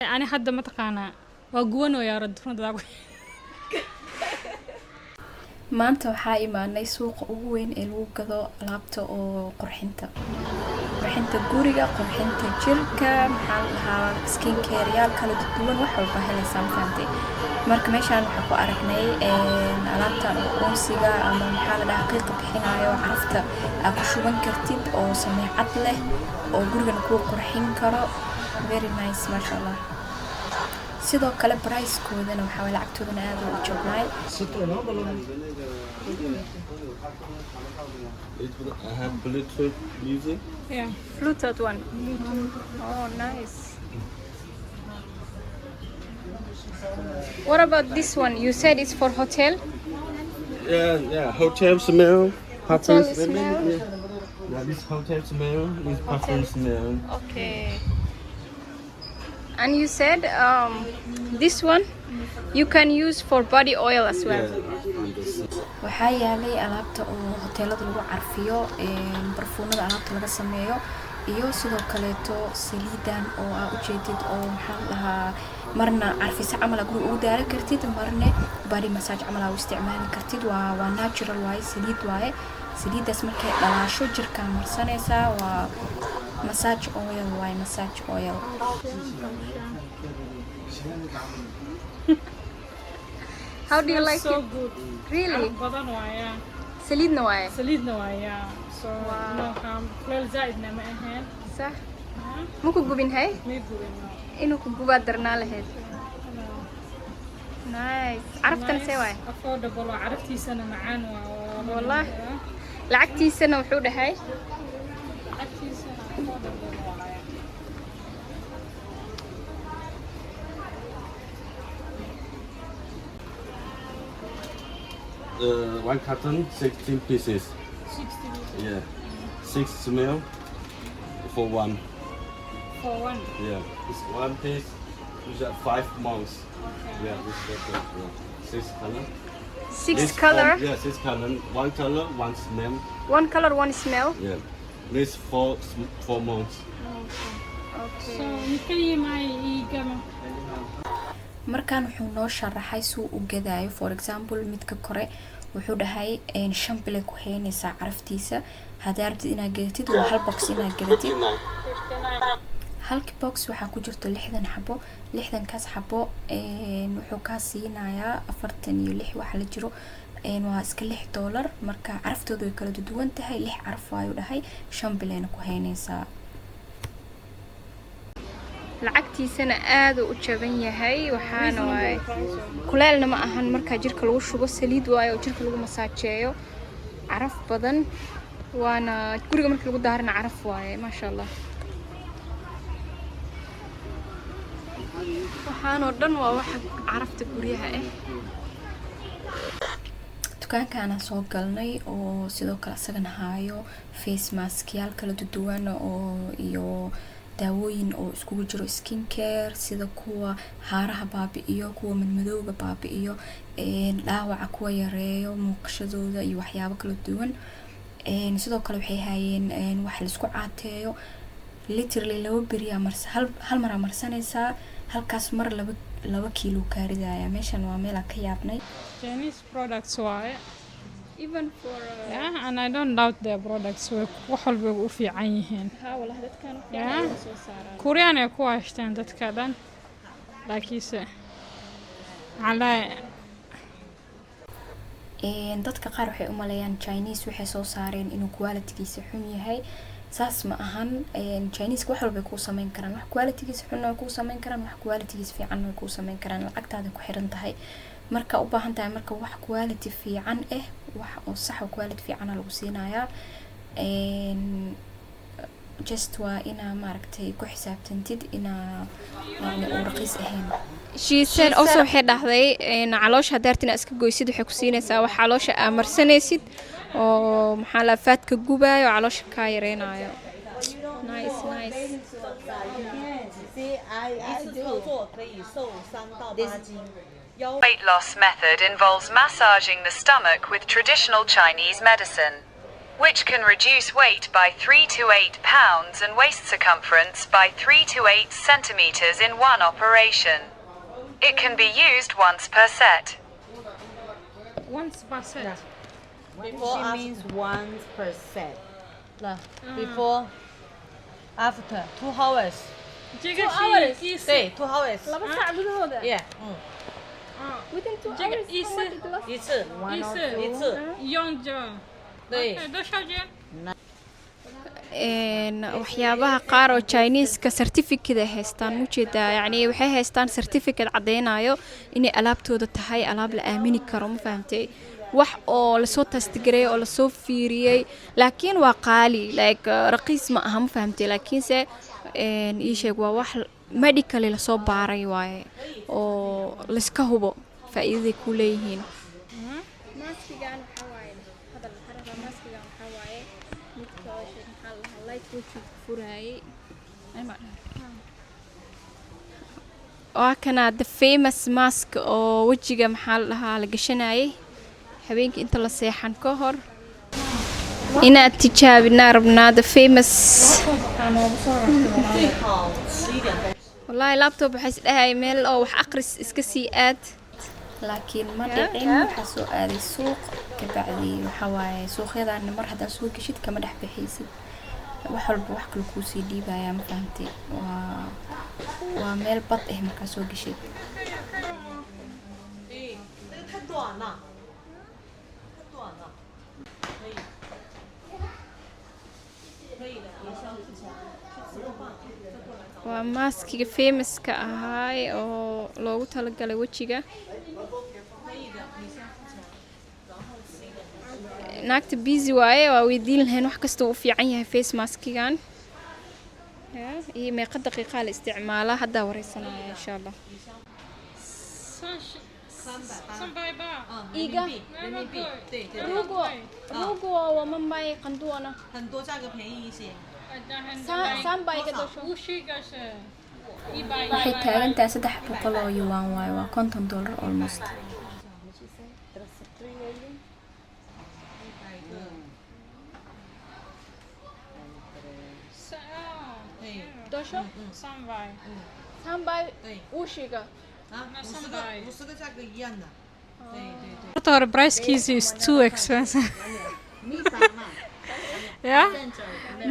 أنا حد ما تقانا وجوانو يا رد فندق maanta waxaa imaanay suuqa ugu weyn ee lagu gado alaabta oo qurxinta guriga, qurxinta jirka, maxaa la dhahaa skin care yaal kala duwan wax walba helaysaa mafahamtay. Marka meeshaan waxaan ku aragnay alaabtan oo unsiga ama maxaa la dhahaa qiiqa bixinayo carafta aad ku shuban kartid oo sameecad leh oo gurigana kuu qurxin karo. Very nice masha Allah. sidoo kale price-koodana waxa way lacagtoodana aad u jabnay. I have Bluetooth music. Yeah. Bluetooth one. Oh, nice. What about this one? You said it's for hotel? Yeah, hotel smell. Hotel Parfum smell? Yeah, this hotel smell, this parfum smell. Okay. And you said this one you can use for body oil as well. waxaa yaalay alaabta oo hoteelada lagu carfiyo barfuunada alaabta laga sameeyo iyo sidoo kaleeto saliidan oo aad u jeedid oo maxaa la dhahaa marna carfisa camal guriga ugu daari kartid marna body massage camal aad u isticmaali kartid. waa natural waaye, saliid waaye. saliidaas markay dhalaasho jirka marsanaysaa waa massage oil waaye, massage oil. How do you like so it? good. Really? بدن ويا سليدنا واي. سليدنا ويا so Wow. no هم فلل زايدنا ما أهين صح. ممكن قبين هاي؟ ميبورينا إنه كقبات درنا لهاد. نايس. عرفت أنا سواي. affordable عرفتي سنة معان والله. لعقتي سنة وحودة هاي. عرفتي سنة affordable ويا One carton, 16 pieces. 60 Yeah, 6 smell for one. for one. Yeah, it's one piece. You got 5 months. Yeah, this is yeah. 6 color. Six This color. Yeah, 6 color. One color, one smell. One color, one smell. Yeah, this 4 months. So نكلي معي إيجابا markaan wuxuu noo sharaxay suu u gadaayo. For example midka kore wuxuu dhahay 5 bilay ku heynaysaa caraftiisa. haddii rabtid inaad gadatid waa hal box inaad gadatid. halka box waxaa ku jirto 60 xabo. 60kaas xabo wuxuu kaa siinayaa 46 waxa la jiro waa iska $6. marka caraftoodu way kala duwan tahay. 6 caraf waayu dhahay 5 bilayna ku heynaysaa. lacagtiisana aad u jaban yahay. waxaana waay kuleelna ma ahan marka jirka lagu shubo. saliid waayo oo jirka lagu masaajeeyo. caraf badan waana guriga marka lagu daarana caraf waaye maasha Allah. waxaan oo dhan waa waxa carafta guryaha ah. dukaankaana soo galnay oo sidoo kale asagana haayo face mask yaal kala duwan oo iyo daawooyin oo iskugu jiro skin care sida kuwa haaraha baabi'iyo, kuwa madmadowga baabi'iyo, dhaawaca kuwa yareeyo muuqashadooda iyo waxyaabo kala duwan. sidoo kale waxay hayeen wax la isku caateeyo literally 2 beriya hal mar marsanaysaa. halkaas mar 2 kiilo kaaridaya. meeshan waa meel aan ka yaabnay. Chinese products waaye. even for Yeah, and I don't doubt their products wax walba u fiican yihiin. ha walahi dadkan Yeah. soo saaraan. Korean ay ku haystaan dadka dhan laakiinse calaa dadka qaar waxay u maleeyaan Chinese waxay soo saareen inuu quality-giisa xun yahay. saas ma ahan. Chinese wax walba ku sameyn karaan. wax quality-giisa xun ay ku sameyn karaan, wax quality-giisa fiican ay ku sameyn karaan. lacagtaada ku xiran tahay. marka u baahan tahay marka wax quality fiican wax oo sax oo quality fiican lagu siinayaa. just waa ina maaragtay ku xisaabtantid ina oo raqiis ahayn. She said also waxay dhahday caloosha hadartina iska goysid waxay ku siinaysaa wax caloosha amarsanaysid oo maxaa la faadka gubaayo caloosha ka yareenayo. nice. Weight loss method involves massaging the stomach with traditional Chinese medicine. which can reduce weight by 3 to 8 pounds and waist circumference by 3 to 8 centimeters in one operation. It can be used once per set. once per set Before She means once per set. Before, after 2 hours. 这个 hours 是意思对，2 hours. laba saac gudahooda Yeah. within 2 这个 hours 意 how 思 much it lost? 一次。意思一次。用着对。 OK，多少钱 waxyaabaha qaar oo Chinese-ka certificate ay haystaan mujeedaa yacni waxay haystaan certificate cadeynayo inay alaabtooda tahay alaab la aamini karo ma fahamtay wax oo lasoo tastgareeyay oo lasoo fiiriyey laakiin waa qaali like raqiis ma aha ma fahamtay laakiinse ii sheeg waa wax medically lasoo baaray waaye oo layska hubo faa'iidaday ku leeyihiin maskigan waxaa waaye hadal xarada maskigan waxaa waaye midka maxaa la dhahaa light wajiga furaayay waa kana the famous mask oo wajiga maxaa la dhahaa la gashanayay habeenkii inta la seexan ka hor inaad tijaabinaa rabnaa the famous wallaahi laptop waxaa is dhahay meel oo wax aqris iska sii aad laakiin ma dhicin waxaa soo aaday suuq kabacdi waxaa waaye suuqyadan mar haddaa soo geshid kama dhex bixaysid wax walba wax kale kuu sii dhiibayaa ma fahamtay waa meel bad ah markaa soo geshid waa maskiga famouska ahaay oo loogu talagalay wejiga naagta busy waaye waa weydiin lahayn wax kasta uu fiican yahay face maskigan iyo meeqa daqiiqaa la isticmaalaa haddaa wareysanaya insha allah iga rugo wa mambai qanduana 很多价格便宜一些。 waxay taagan tahay 300 oo yuan waaye waa $50 almost多少 300 ushiga 50个价格一样的。对对对。 horta hore pricekiisa is too expensive yeah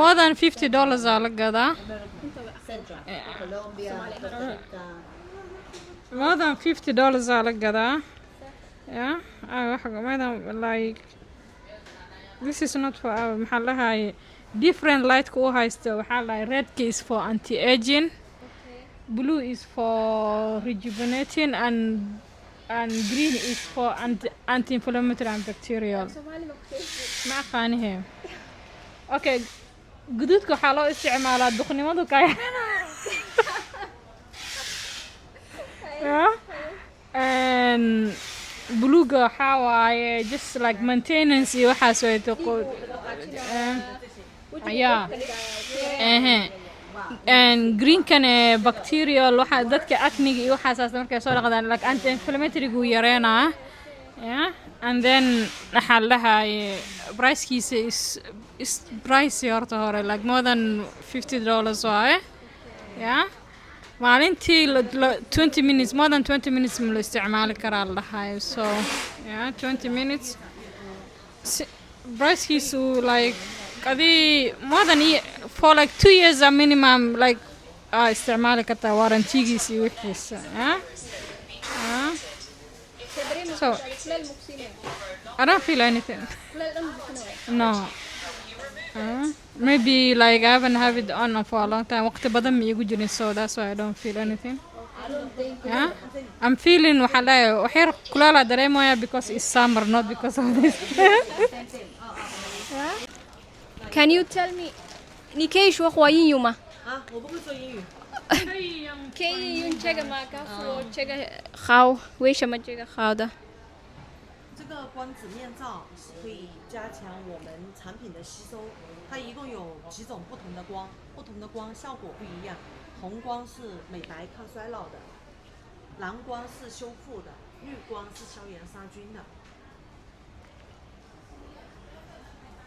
more than $50 aa la gadaa more than $50 aa la gadaa yeah more than like this is not for our maxaa lahaye different lightka u haysto waxaa lahaye redka is for anti-aging blue is for rejuvenating and green is for anti-inflammatory and bacterial ma aqaanihe okay guduudka waxaa loo isticmaalaa duqnimadu kaya and bluega waxaa waaye just like maintenance iyo waxaas wayto yeah and greenkan bacterial waxa dadka acniga iyo waxaas markay soo dhaqdaan like anti-inflammatory gu yareena yeah and then waxa lahaye pricekiisa is pricey horta hore like more than $50 waaye yeah maalintii 20 minutes more than 20 minutes ma la isticmaali karaa lahaye so yeah 20 minutes pricekiisu like more than for like 2 years a minimum like isticmaali kartaa warrantigiisa iyo wixiisa so I don't feel anything no maybe like I haven't have it on for a long time waqti badan ma igu jirin so that's why I don't feel anything yeah I'm feeling waxa la waxyar kulaala dareemaya because it's summer not because of this Can you tell me 你可以说华英语吗？啊，我不会说英语。可以用这个吗？告诉我这个好，为什么这个好的？这个光子面罩可以加强我们产品的吸收，它一共有几种不同的光，不同的光效果不一样。红光是美白抗衰老的，蓝光是修复的，绿光是消炎杀菌的。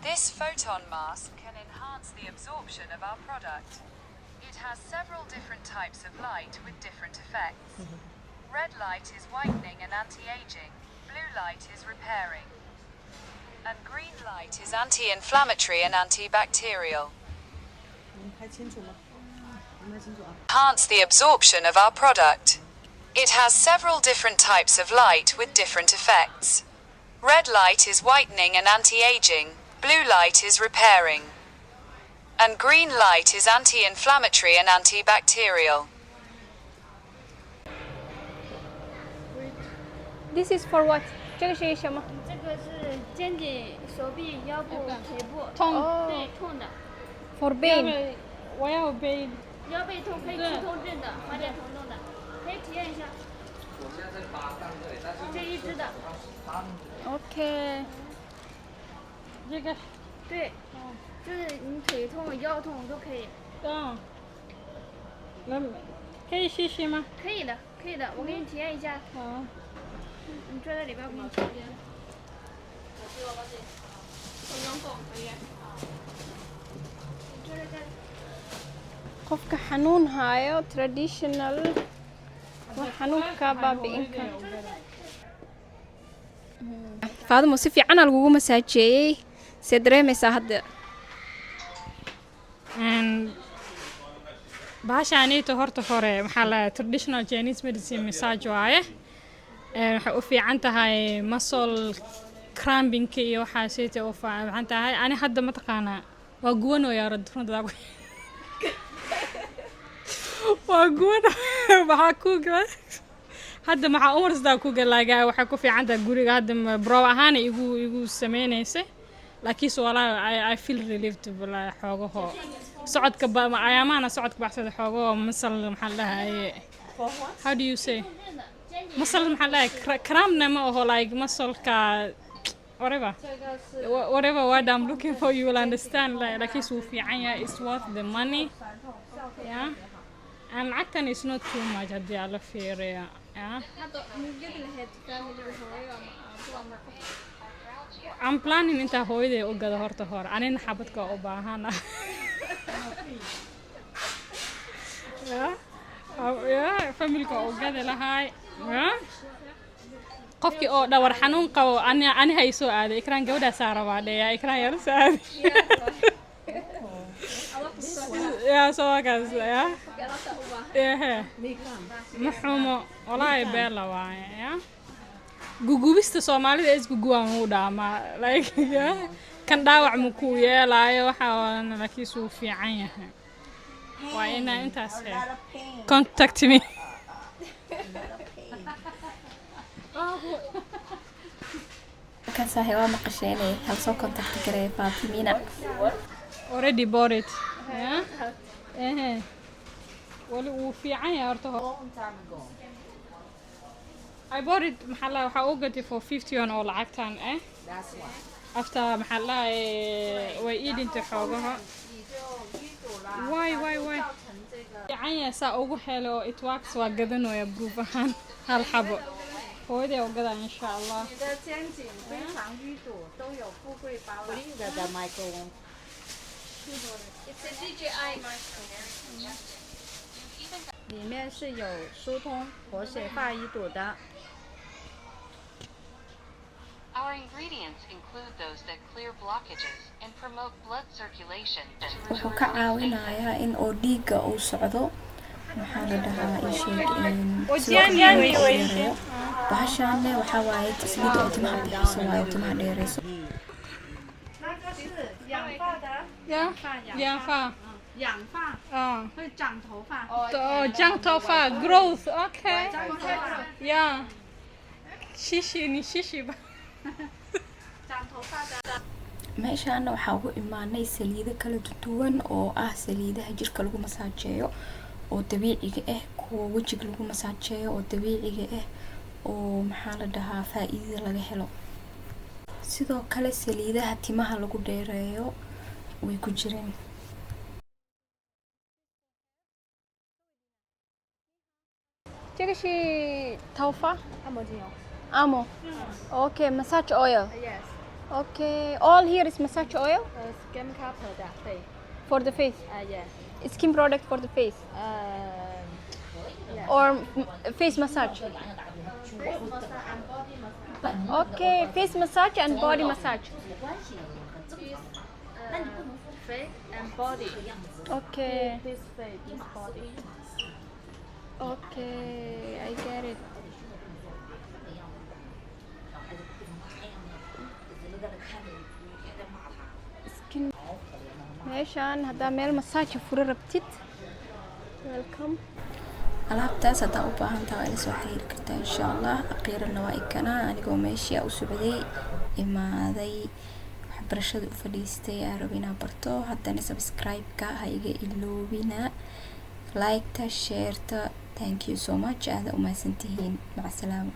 This photon mask can enhance the absorption of our product. It has several different types of light with different effects. Red light is whitening and anti-aging. Blue light is repairing. And green light is anti-inflammatory and antibacterial. 能拍清楚吗？能拍清楚啊。 Enhance the absorption of our product. It has several different types of light with different effects. Red light is whitening and anti-aging. Blue light is repairing. And green light is anti-inflammatory and antibacterial. This is for what? 这个是什么？这个是肩颈、手臂、腰部、腿部痛对痛的， For 要 pain. 不我要背腰背痛可以吃痛症的，缓解疼痛的，可以体验一下。这一支的， Okay. 这个对，就是你腿痛、腰痛都可以，那可以试试吗？可以的，可以的，我给你体验一下。好。你坐在里边，我给你体验。 qofka xanuun hayo traditional wax xanuunka baabi'in kara. Faadimo si fiican lagugu masaajeeyay. See dareemaysaa hadda? bahashaaniito horta hore maxaa la traditional Chinese medicine massage waaye waxay u fiican tahay muscle cramping iyo waxaa sheetay u fiican tahay ani hadda ma taqaanaa waa guwanooyaa runta waa guwan waxaa ku gaa hadda maxaa u marsdaa ku galaagaa waxay ku fiican tahay guriga hadda bro ahaan igu sameeynaysa laakiin walaa I feel relieved bala xoogaho socodka ayaamaana socodka baxsada xoogaho masal maxaa la dhahaye how do you say masal maxaa la dhahaye crampna ma aho like masalka whatever word I'm looking for you will understand laakiin suu fiican yahay it's worth the money yeah and lacagtan is not too much haddii ala fiiriya yeah I'm planning inta hooyaday u gado horta hore anina xabadka u baahana yeah familka u gadi lahaay qofkii oo dhawar xanuun qabo ani hay soo aaday ikraan gabadha saarabaa dheeyaa ikraan yar saadi yeah so guys yeah maxumo walaay beela waaye yeah gugubista Soomaalida is guguwaan u dhaamaa like yeah kan dhaawac ma ku yeelaayo waxa wana laakiin suu fiican yahay waa inaa intaas contact me kasahay waa maqasheenay hal soo contact garay Fatimina already bought it yeah wali uu fiican yahay horta I bought it محلا waxa uu gatay for 50 oo lacagtan that's why after محلا way eating xoogaha why يعني saa ugu helo it works waa gadanooya proof ahaan hal xabo hooyaday oo gadan insha Allah 你的肩颈非常淤堵都有富贵包了。It's a DJI micro. 里面是有疏通活血化瘀堵的。 Our ingredients include those that clear blockages and promote blood circulation. wuxuu ka caawinayaa in oo dhiigga uu socdo maxaa la dhahaa bahashaanne waxaa waaye tasliida oo timaha bixiso waaye timaha dheerayso 那个是养发的，养发养发会长头发。长头发 growth okay yeah 你试试吧 长头发的。 meeshaana waxaa ugu imaanay saliido kala duwan oo ah saliidaha jirka lagu masaajeeyo oo dabiiciga ah kuwa wajiga lagu masaajeeyo oo dabiiciga ah oo maxaa la dhahaa faa'iido laga helo sidoo kale saliidaha timaha lagu dheereeyo way ku jireen这个是头发按摩精油按摩 okay massage oil Yes. Okay, all here is massage oil chemical product face. for the face. Yeah. Skin product for the face. Yeah. Or face massage. Face massage and body massage. Okay, face massage and body massage. Face and body. Okay. This face, this body. Okay, I get it. Skin. meeshaan haddaa meel massage furo rabtid. Welcome. alaabtaas haddaa u baahan tahay waa ila soo xiriiri kartaa insha allah. aqeerana waa ikana anigoo meeshii u socday imaaday waxbarashada u fadhiistay aan rabo inaan barto. haddana subscribe-ka ha iga iloobina, like-ta, share-ta. thank you so much. aada u mahadsantihiin. maca salaama.